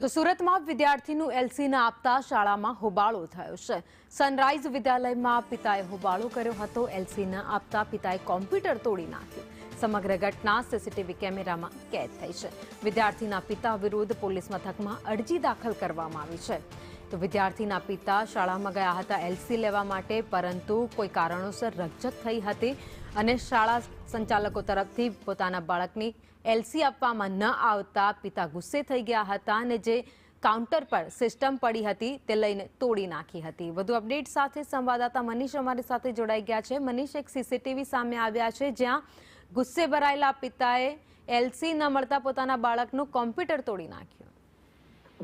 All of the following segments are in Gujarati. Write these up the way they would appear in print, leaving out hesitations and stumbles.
તો સુરતમાં વિદ્યાર્થીનું એલસી ન આપતા શાળામાં હોબાળો થયો છે। સનરાઈઝ વિદ્યાલયમાં પિતાએ હોબાળો કર્યો હતો। એલસી ન આપતા પિતાએ કોમ્પ્યુટર તોડી નાખ્યું। સમગ્ર ઘટના સીસીટીવી કેમેરામાં કેદ થઈ છે। વિદ્યાર્થીના પિતા વિરુદ્ધ પોલીસ મથકમાં અરજી દાખલ કરવામાં આવી છે। તો વિદ્યાર્થીના પિતા શાળામાં ગયા હતા એલસી લેવા માટે, પરંતુ કોઈ કારણોસર રકઝક થઈ હતી અને શાળા સંચાલકો તરફથી પોતાના બાળકની એલસી આપવામાં ન આવતા પિતા ગુસ્સે થઈ ગયા હતા અને જે કાઉન્ટર પર સિસ્ટમ પડી હતી તે લઈને તોડી નાખી હતી। વધુ અપડેટ સાથે સંવાદદાતા મનીષ અમારી સાથે જોડાઈ ગયા છે। મનીષ, એક સીસીટીવી સામે આવ્યા છે જ્યાં ગુસ્સે ભરાયેલા પિતાએ એલસી ન મળતા પોતાના બાળકનું કોમ્પ્યુટર તોડી નાખ્યું।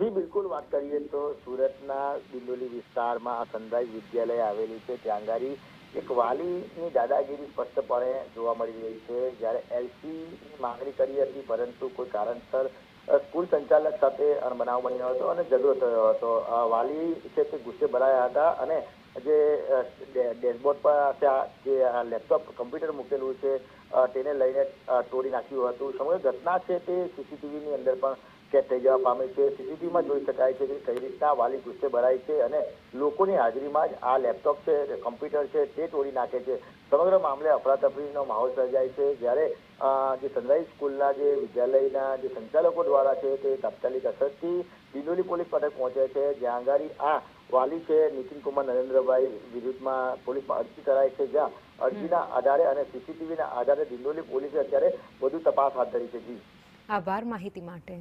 જી બિલકુલ, વાત કરીએ તો સુરતના દિંડોલી વિસ્તારમાં સનરાઈઝ વિદ્યાલય આવેલું છે। ત્યાં આગળ એક વાલીની દાદાગીરી સ્પષ્ટપણે જોવા મળી રહી છે। જ્યારે એલસીની માંગણી કરી હતી, પરંતુ કોઈ કારણસર સ્કૂલ સંચાલક સાથે બનાવ બન્યો હતો અને ઝઘડો થયો હતો। વાલી છે તે ગુસ્સે ભરાયા હતા અને જે ડેશબોર્ડ પર જે લેપટોપ કમ્પ્યુટર મૂકેલું છે તેને લઈને તોડી નાખ્યું હતું। સમગ્ર ઘટના છે તે સીસીટીવીની અંદર પણ કેદ થઈ જવા પામી છે। સીસીટીવીમાં જોઈ શકાય છે કે કઈ રીતના વાલી ગુસ્સે ભરાય છે અને લોકોની હાજરીમાં જ આ લેપટોપ છે, કમ્પ્યુટર છે તે તોડી નાખે છે। સમગ્ર મામલે અફરાતફરીનો માહોલ સર્જાય છે। જ્યારે જે સનરાઈઝ સ્કૂલના જે વિદ્યાલયના જે સંચાલકો દ્વારા છે તે તાત્કાલિક અસરથી દિંડોલી પોલીસ મથક પહોંચે છે, જ્યાં આગળ આ વાલી છે નીતિન કુમાર નરેન્દ્રભાઈ વિરુદ્ધમાં પોલીસમાં અરજી કરાઈ છે, જ્યાં અરજીના આધારે અને સીસીટીવીના આધારે દિંડોલી પોલીસે અત્યારે વધુ તપાસ હાથ ધરી છે। જી, આભાર માહિતી માટે।